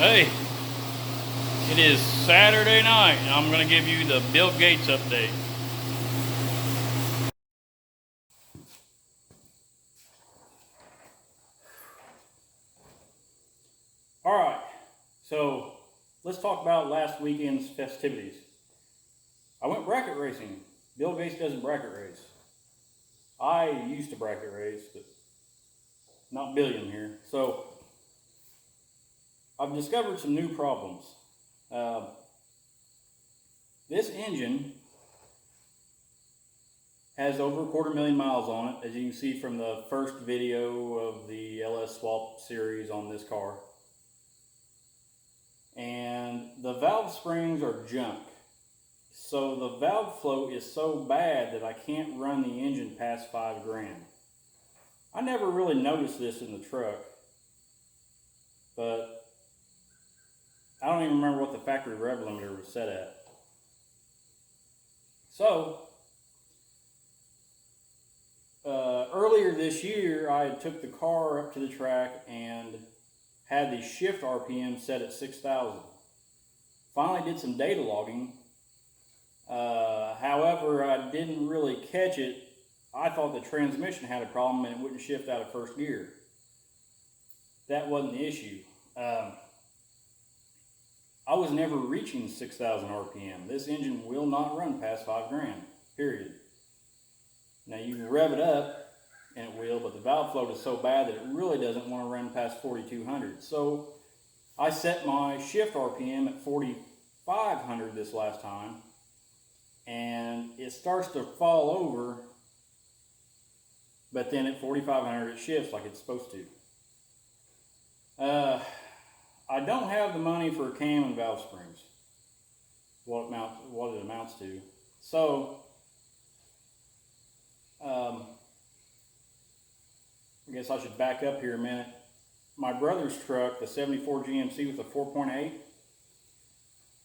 Hey, it is Saturday night, and I'm going to give you the Bill Gates update. Alright, so let's talk about last weekend's festivities. I went bracket racing. Bill Gates doesn't bracket race. I used to bracket race, but not billion here. So, I've discovered some new problems. This engine has over 250,000 miles on it, as you can see from the first video of the LS Swap series on this car. And the valve springs are junk. So the valve flow is so bad that I can't run the engine past $5,000. I never really noticed this in the truck, but I don't even remember what the factory rev limiter was set at. So, earlier this year, I took the car up to the track and had the shift RPM set at 6,000. Finally did some data logging. However, I didn't really catch it. I thought the transmission had a problem and it wouldn't shift out of first gear. That wasn't the issue. I was never reaching 6,000 RPM. This engine will not run past $5,000, period. Now you can rev it up and it will, but the valve flow is so bad that it really doesn't want to run past 4,200. So I set my shift RPM at 4,500 this last time, and it starts to fall over, but then at 4,500 it shifts like it's supposed to. I don't have the money for a cam and valve springs, what it amounts to. So, I guess I should back up here a minute. My brother's truck, the 74 GMC with a 4.8,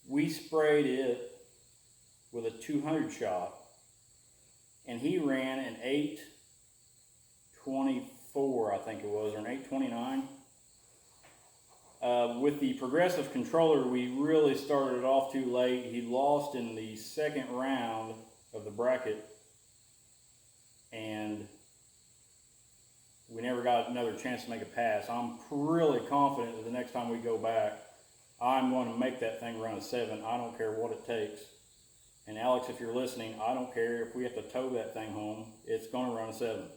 we sprayed it with a 200 shot, and he ran an 824, I think it was, or an 829. With the progressive controller, we really started it off too late. He lost in the second round of the bracket, and we never got another chance to make a pass. I'm really confident that the next time we go back, I'm going to make that thing run a 7. I don't care what it takes. And Alex, if you're listening, I don't care if we have to tow that thing home, it's going to run a 7.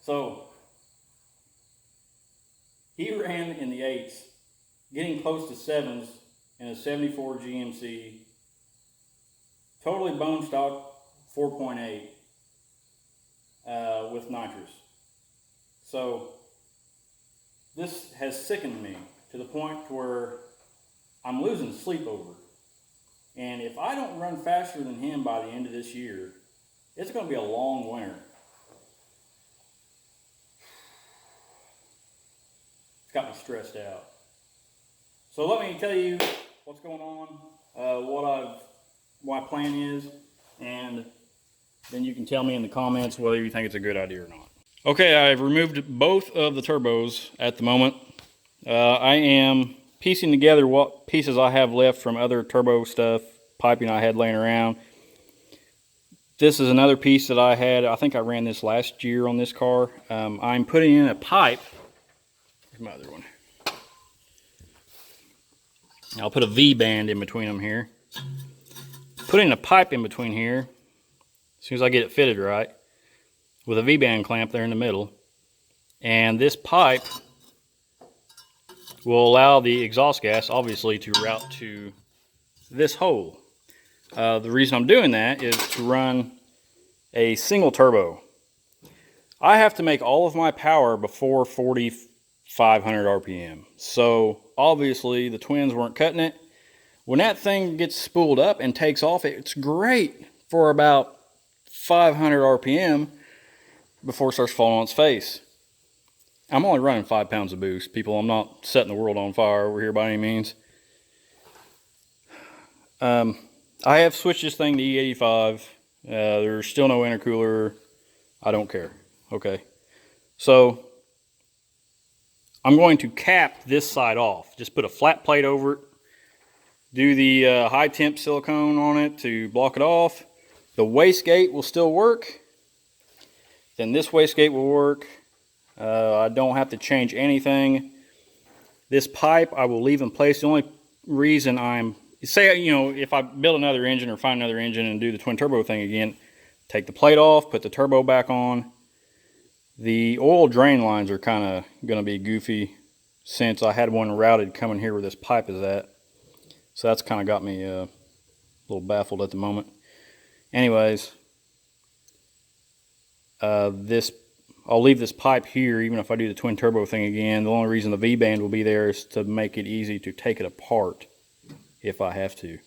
So, he ran in the 8s, getting close to 7s in a 74 GMC, totally bone stock 4.8 with nitrous. So this has sickened me to the point where I'm losing sleep over it. And if I don't run faster than him by the end of this year, it's going to be a long winter. It's got me stressed out. So let me tell you what's going on, what my plan is, and then you can tell me in the comments whether you think it's a good idea or not. Okay, I've removed both of the turbos at the moment. I am piecing together what pieces I have left from other turbo stuff, piping I had laying around. This is another piece that I had. I think I ran this last year on this car. I'm putting in a pipe. Here's my other one. I'll put a V-band in between them here. Putting a pipe in between here, as soon as I get it fitted right, with a V-band clamp there in the middle. And this pipe will allow the exhaust gas, obviously, to route to this hole. The reason I'm doing that is to run a single turbo. I have to make all of my power before 4,500 RPM. So obviously the twins weren't cutting it. When that thing gets spooled up and takes off, it's great for about 500 RPM before it starts falling on its face. I'm only running 5 pounds of boost, people. I'm not setting the world on fire over here by any means. I have switched this thing to E85. There's still no intercooler. I don't care. Okay. So I'm going to cap this side off. Just put a flat plate over it. Do the high temp silicone on it to block it off. The wastegate will still work. Then this wastegate will work. I don't have to change anything. This pipe I will leave in place. The only reason say, you know, if I build another engine or find another engine and do the twin turbo thing again, take the plate off, put the turbo back on. The oil drain lines are kind of going to be goofy since I had one routed coming here where this pipe is at. So that's kind of got me a little baffled at the moment. Anyways, I'll leave this pipe here even if I do the twin turbo thing again. The only reason the V-band will be there is to make it easy to take it apart if I have to.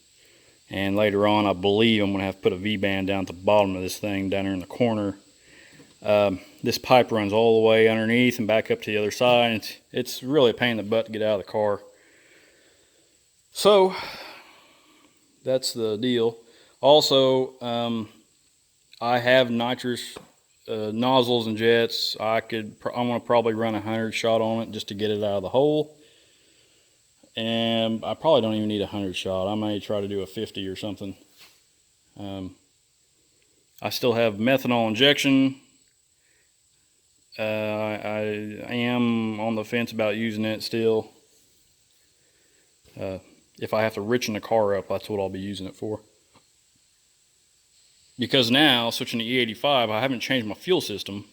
And later on, I believe I'm going to have to put a V-band down at the bottom of this thing down there in the corner. This pipe runs all the way underneath and back up to the other side. It's really a pain in the butt to get out of the car. So that's the deal. Also, I have nitrous nozzles and jets. I'm going to probably run 100 shot on it just to get it out of the hole. And I probably don't even need 100 shot. I may try to do a 50 or something. I still have methanol injection. I am on the fence about using it still. If I have to richen the car up, that's what I'll be using it for. Because now, switching to E85, I haven't changed my fuel system.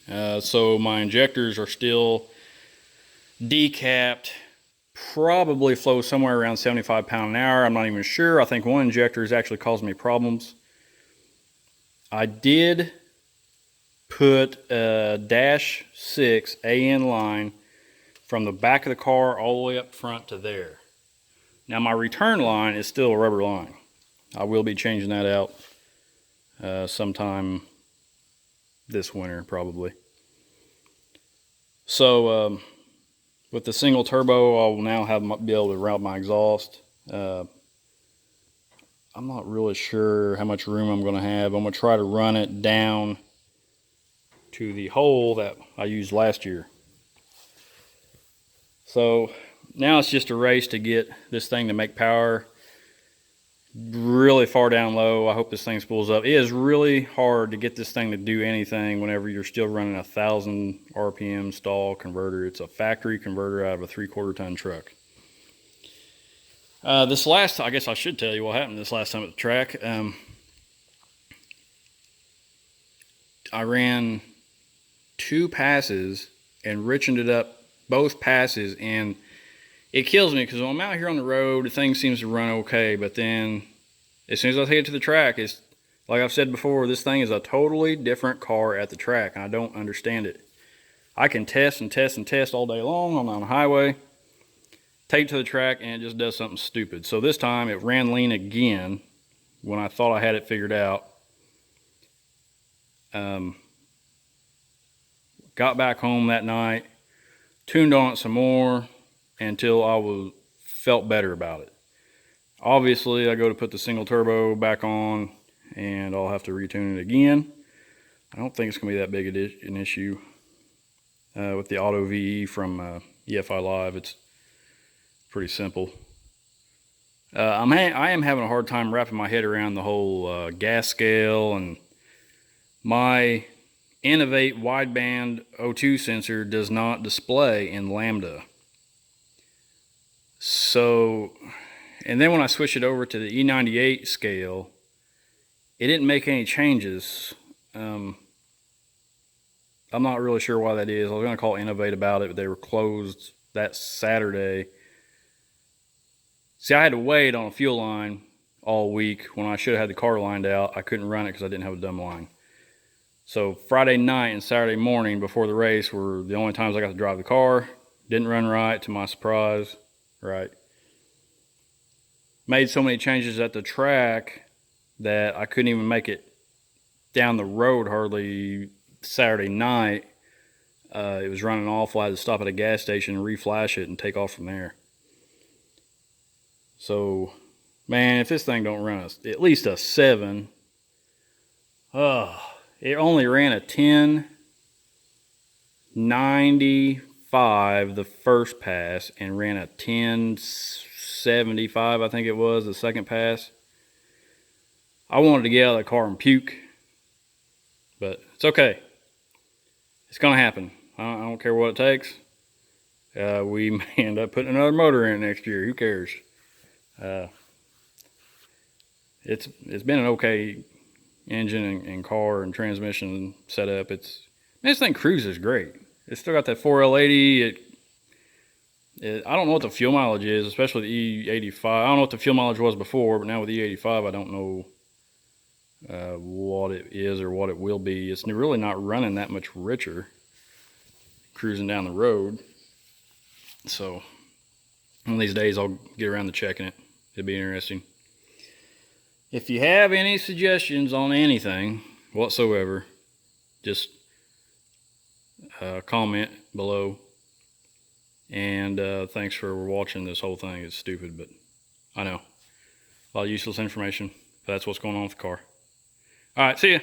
So my injectors are still decapped. Probably flow somewhere around 75 pounds an hour. I'm not even sure. I think one injector is actually causing me problems. I did put a -6 AN line from the back of the car all the way up front to there. Now my return line is still a rubber line. I will be changing that out sometime this winter probably. So with the single turbo, I will now be able to route my exhaust. I'm not really sure how much room I'm going to have. I'm going to try to run it down to the hole that I used last year. So now it's just a race to get this thing to make power really far down low. I hope this thing spools up. It is really hard to get this thing to do anything whenever you're still running a 1,000 RPM stall converter. It's a factory converter out of a 3/4 ton truck. I guess I should tell you what happened this last time at the track. I ran 2 passes and richened it up both passes, and it kills me because when I'm out here on the road, the thing seems to run okay, but then as soon as I take it to the track, it's like I've said before, this thing is a totally different car at the track, and I don't understand it. I can test and test and test all day long on the highway, take it to the track, and it just does something stupid. So this time it ran lean again when I thought I had it figured out. Got back home that night, tuned on it some more until I felt better about it. Obviously, I go to put the single turbo back on, and I'll have to retune it again. I don't think it's going to be that big an issue. With the Auto VE from EFI Live, it's pretty simple. I am having a hard time wrapping my head around the whole gas scale, and my Innovate wideband O2 sensor does not display in lambda. So, and then when I switched it over to the E98 scale, it didn't make any changes. I'm not really sure why that is. I was going to call Innovate about it, but they were closed that Saturday. See, I had to wait on a fuel line all week when I should have had the car lined out. I couldn't run it because I didn't have a dumb line. So Friday night and Saturday morning before the race were the only times I got to drive the car. Didn't run right, to my surprise. Right. Made so many changes at the track that I couldn't even make it down the road hardly Saturday night. It was running awful. I had to stop at a gas station and reflash it and take off from there. So, man, if this thing don't run at least a 7, it only ran a 1090 85 the first pass and ran a 1075, I think it was, the second pass. I wanted to get out of the car and puke, but it's okay. It's gonna happen. I don't care what it takes. We may end up putting another motor in next year. Who cares? It's been an okay engine and car and transmission setup. This thing cruises great. It's still got that 4L80. I don't know what the fuel mileage is, especially the E85. I don't know what the fuel mileage was before, but now with the E85, I don't know what it is or what it will be. It's really not running that much richer cruising down the road. So one of these days I'll get around to checking it. It'd be interesting. If you have any suggestions on anything whatsoever, just comment below. And thanks for watching this whole thing. It's stupid, but I know. A lot of useless information. But that's what's going on with the car. All right, see ya.